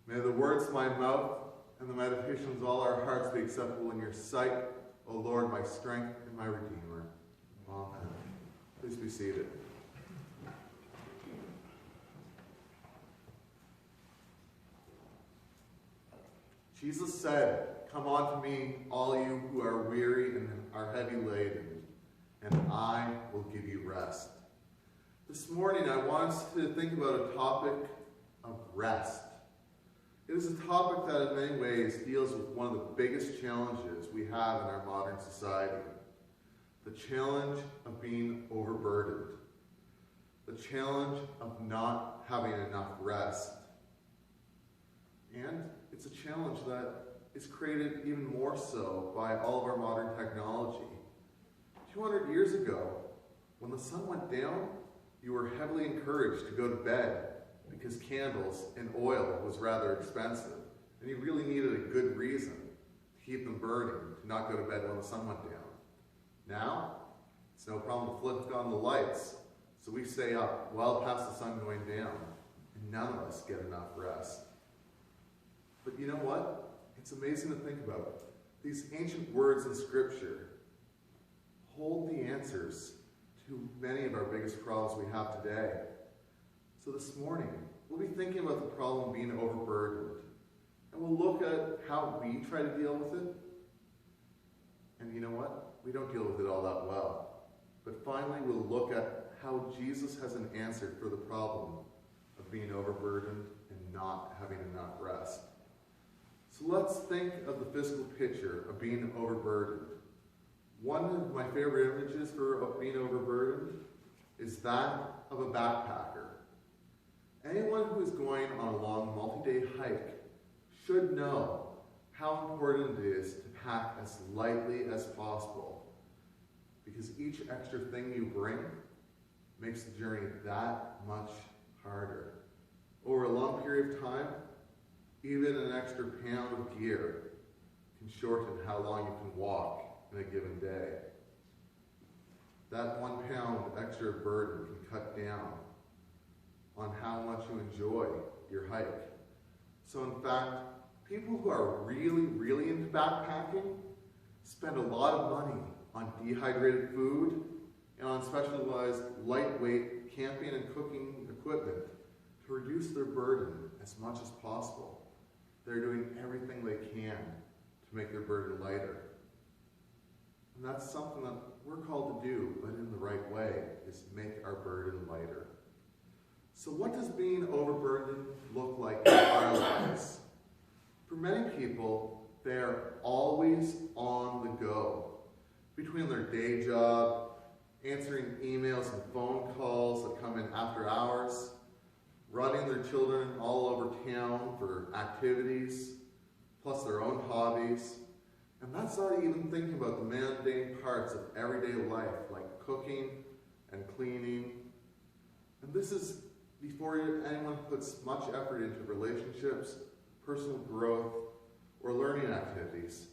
May the words of my mouth and the meditations of all our hearts be acceptable in your sight, O Lord, my strength and my Redeemer. Amen. Please be seated. Jesus said, "Come unto me, all you who are weary and are heavy laden, and I will give you rest." This morning I want us to think about a topic of rest. It is a topic that in many ways deals with one of the biggest challenges we have in our modern society. The challenge of being overburdened. The challenge of not having enough rest. And it's a challenge that is created even more so by all of our modern technology. 200 years ago, when the sun went down, you were heavily encouraged to go to bed because candles and oil was rather expensive, and you really needed a good reason to keep them burning, to not go to bed when the sun went down. Now, it's no problem to flip on the lights, so we stay up well past the sun going down, and none of us get enough rest. But you know what? It's amazing to think about. These ancient words in Scripture hold the answers to many of our biggest problems we have today. So this morning, we'll be thinking about the problem of being overburdened. And we'll look at how we try to deal with it. And you know what? We don't deal with it all that well. But finally, we'll look at how Jesus has an answer for the problem of being overburdened and not having enough rest. So let's think of the physical picture of being overburdened. One of my favorite images for being overburdened is that of a backpacker. Anyone who is going on a long multi-day hike should know how important it is to pack as lightly as possible, because each extra thing you bring makes the journey that much harder. Over a long period of time, even an extra pound of gear can shorten how long you can walk in a given day. That 1 pound extra burden can cut down on how much you enjoy your hike. So in fact, people who are really into backpacking spend a lot of money on dehydrated food and on specialized lightweight camping and cooking equipment to reduce their burden as much as possible. They're doing everything they can to make their burden lighter. And that's something that we're called to do, but in the right way, is make our burden lighter. So what does being overburdened look like in our lives? For many people, they're always on the go. Between their day job, answering emails and phone calls that come in after hours, running their children all over town for activities, plus their own hobbies. And that's not even thinking about the mundane parts of everyday life, like cooking and cleaning. And this is before anyone puts much effort into relationships, personal growth, or learning activities.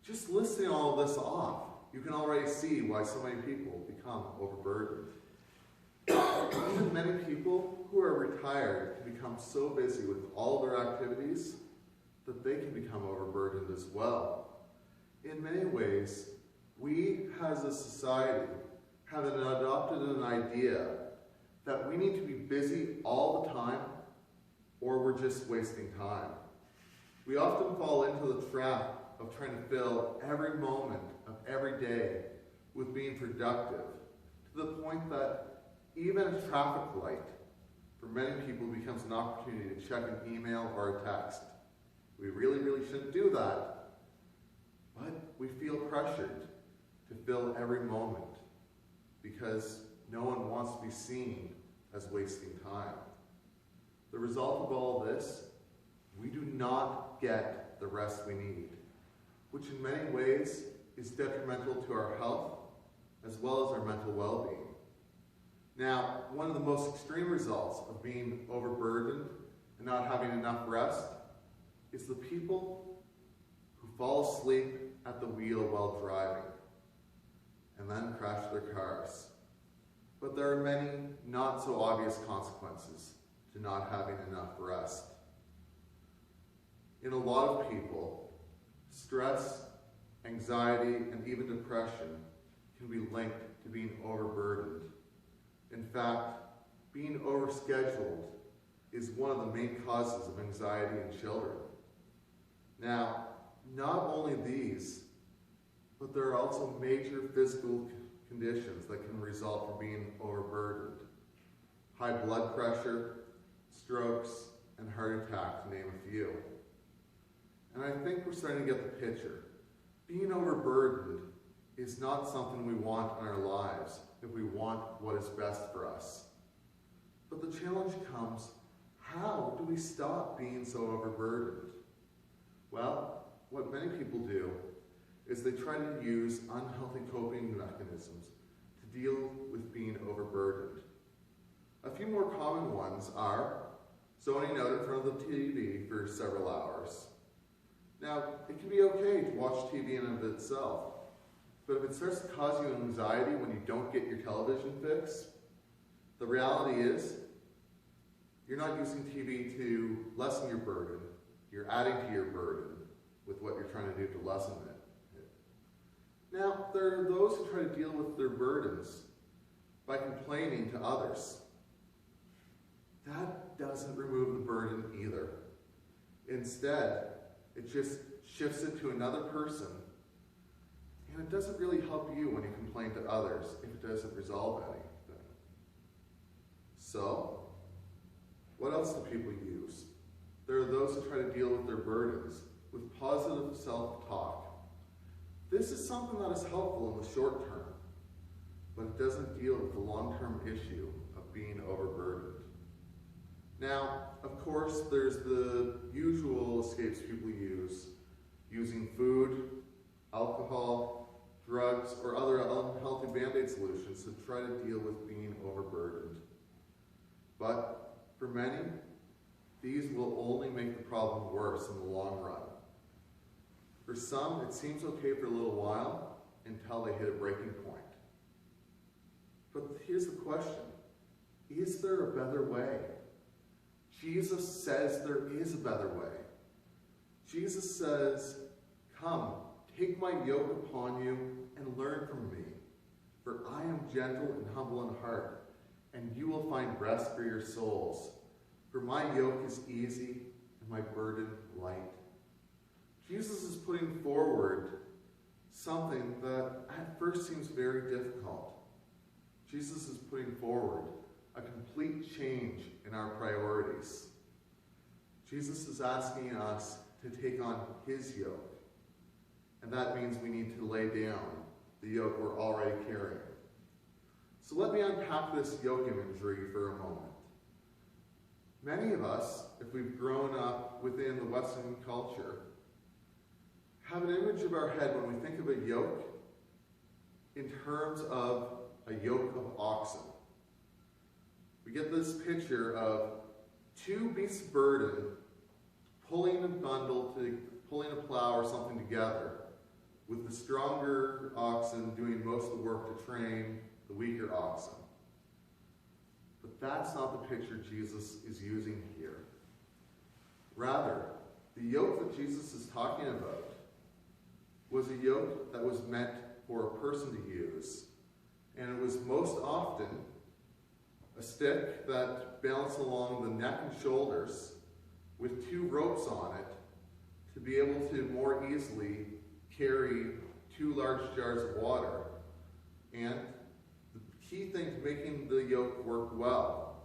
Just listing all of this off, you can already see why so many people become overburdened. Even many people who are retired can become so busy with all their activities that they can become overburdened as well. In many ways, we as a society have adopted an idea that we need to be busy all the time or we're just wasting time. We often fall into the trap of trying to fill every moment of every day with being productive, to the point that even a traffic light for many people becomes an opportunity to check an email or a text. We really shouldn't do that, but we feel pressured to fill every moment because no one wants to be seen as wasting time. The result of all this, we do not get the rest we need, which in many ways is detrimental to our health as well as our mental well-being. Now, one of the most extreme results of being overburdened and not having enough rest is the people who fall asleep at the wheel while driving and then crash their cars. But there are many not so obvious consequences to not having enough rest. In a lot of people, stress, anxiety, and even depression can be linked to being overburdened. In fact, being overscheduled is one of the main causes of anxiety in children. Now, not only these, but there are also major physical conditions that can result from being overburdened. High blood pressure, strokes, and heart attack, to name a few. And I think we're starting to get the picture. Being overburdened is not something we want in our lives if we want what is best for us. But the challenge comes, how do we stop being so overburdened? Well, what many people do is they try to use unhealthy coping mechanisms to deal with being overburdened. A few more common ones are zoning out in front of the TV for several hours. Now, it can be okay to watch TV in and of itself, but if it starts to cause you anxiety when you don't get your television fix, the reality is you're not using TV to lessen your burden. You're adding to your burden with what you're trying to do to lessen it. Now, there are those who try to deal with their burdens by complaining to others. That doesn't remove the burden either. Instead, it just shifts it to another person, and it doesn't really help you when you complain to others if it doesn't resolve anything. So, what else do people use? There are those who try to deal with their burdens with positive self-talk. This is something that is helpful in the short term, but it doesn't deal with the long-term issue of being overburdened. Now, of course, there's the usual escapes people use, using food, alcohol, drugs, or other unhealthy band-aid solutions to try to deal with being overburdened. But for many, these will only make the problem worse in the long run. For some, it seems okay for a little while until they hit a breaking point. But here's the question, is there a better way? Jesus says there is a better way. Jesus says, "Come, take my yoke upon you and learn from me, for I am gentle and humble in heart, and you will find rest for your souls. For my yoke is easy and my burden light." Jesus is putting forward something that at first seems very difficult. Jesus is putting forward a complete change in our priorities. Jesus is asking us to take on his yoke. And that means we need to lay down the yoke we're already carrying. So let me unpack this yoke imagery for a moment. Many of us, if we've grown up within the Western culture, have an image of our head when we think of a yoke in terms of a yoke of oxen. We get this picture of two beasts of burden pulling a bundle, pulling a plow or something together, with the stronger oxen doing most of the work to train the weaker oxen. But that's not the picture Jesus is using here. Rather, the yoke that Jesus is talking about was a yoke that was meant for a person to use, and it was most often a stick that balanced along the neck and shoulders with two ropes on it to be able to more easily carry two large jars of water. And the key thing to making the yoke work well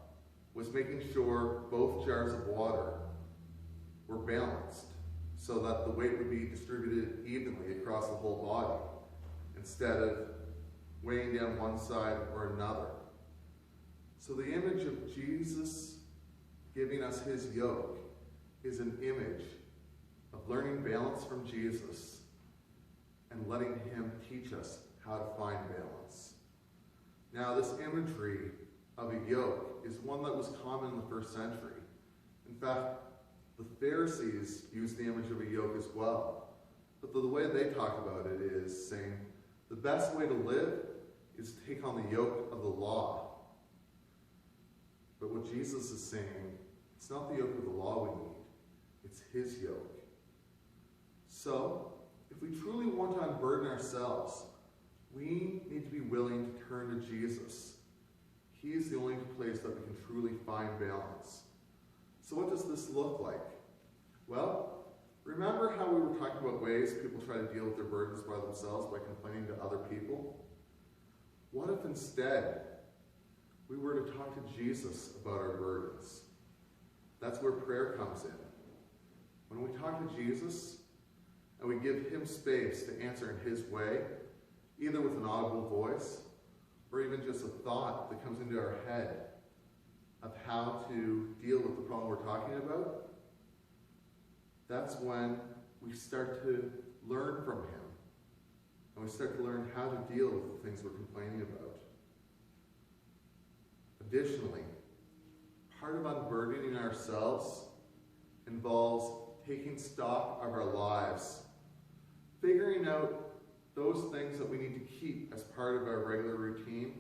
was making sure both jars of water were balanced so that the weight would be distributed evenly across the whole body instead of weighing down one side or another. So the image of Jesus giving us his yoke is an image of learning balance from Jesus and letting him teach us how to find balance. Now, this imagery of a yoke is one that was common in the first century. In fact, the Pharisees used the image of a yoke as well. But the way they talk about it is saying, the best way to live is to take on the yoke of the law. But what Jesus is saying, it's not the yoke of the law we need, it's his yoke. So, if we truly want to unburden ourselves, we need to be willing to turn to Jesus. He is the only place that we can truly find balance. So what does this look like? Well, remember how we were talking about ways people try to deal with their burdens by themselves by complaining to other people? What if instead we were to talk to Jesus about our burdens? That's where prayer comes in. When we talk to Jesus and we give him space to answer in his way, either with an audible voice or even just a thought that comes into our head of how to deal with the problem we're talking about, that's when we start to learn from him. And we start to learn how to deal with the things we're complaining about. Additionally, part of unburdening ourselves involves taking stock of our lives, figuring out those things that we need to keep as part of our regular routine,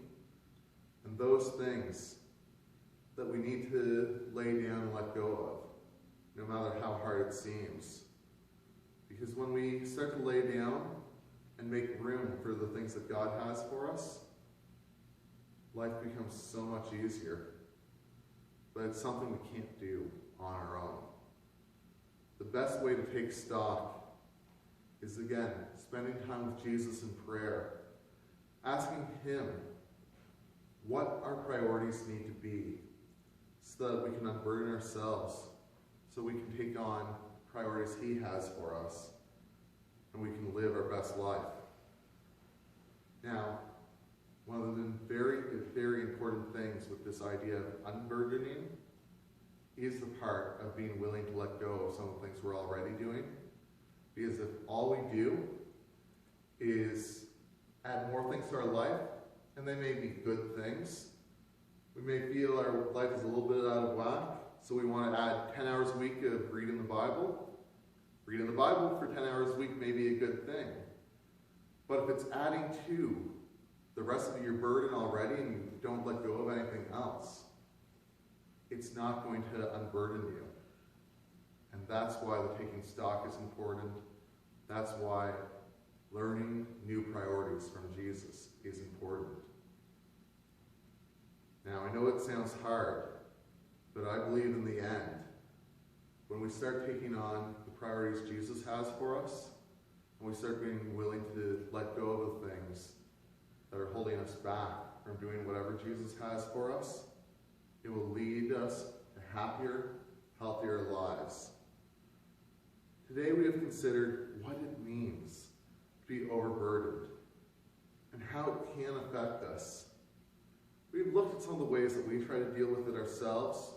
and those things that we need to lay down and let go of, no matter how hard it seems. Because when we start to lay down and make room for the things that God has for us, life becomes so much easier. But it's something we can't do on our own. The best way to take stock is, again, spending time with Jesus in prayer, asking him what our priorities need to be so that we can unburden ourselves, so we can take on priorities he has for us, and we can live our best life. Now, one of the very, very important things with this idea of unburdening is the part of being willing to let go of some of the things we're already doing. Because if all we do is add more things to our life, and they may be good things, we may feel our life is a little bit out of whack, so we want to add 10 hours a week of reading the Bible. Reading the Bible for 10 hours a week may be a good thing. But if it's adding to the rest of your burden already and you don't let go of anything else, it's not going to unburden you. And that's why the taking stock is important. That's why learning new priorities from Jesus is important. Now, I know it sounds hard, but I believe in the end, when we start taking on the priorities Jesus has for us, and we start being willing to let go of the things that are holding us back from doing whatever Jesus has for us, it will lead us to happier, healthier lives. Today we have considered what it means to be overburdened and how it can affect us. We've looked at some of the ways that we try to deal with it ourselves,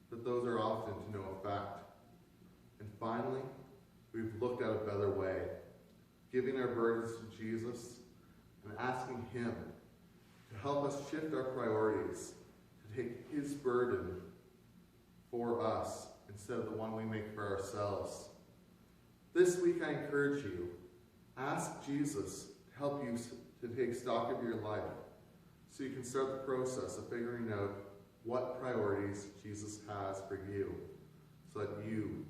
but those are often to no effect. And finally, we've looked at a better way, giving our burdens to Jesus and asking him to help us shift our priorities, to take his burden for us instead of the one we make for ourselves. This week I encourage you, ask Jesus to help you to take stock of your life so you can start the process of figuring out what priorities Jesus has for you so that you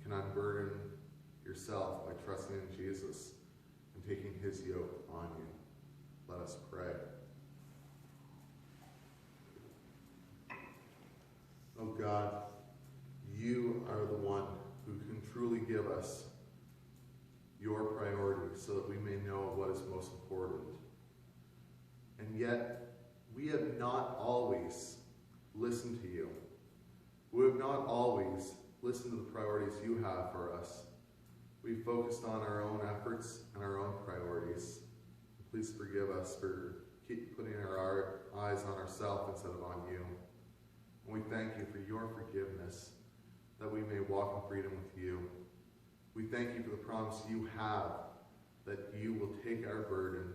can unburden yourself by trusting in Jesus and taking his yoke on you. Let us pray. Oh God, you are the one who can truly give us your priorities so that we may know what is most important. And yet, we have not always listened to you. We have not always listened to the priorities you have for us. We've focused on our own efforts and our own priorities. Please forgive us for keep putting our eyes on ourselves instead of on you. And we thank you for your forgiveness, that we may walk in freedom with you. We thank you for the promise you have that you will take our burden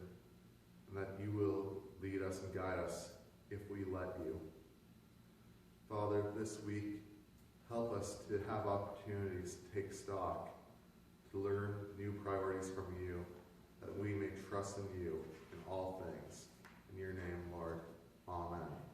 and that you will lead us and guide us if we let you. Father, this week, help us to have opportunities to take stock, to learn new priorities from you, that we may trust in you in all things. In your name, Lord. Amen.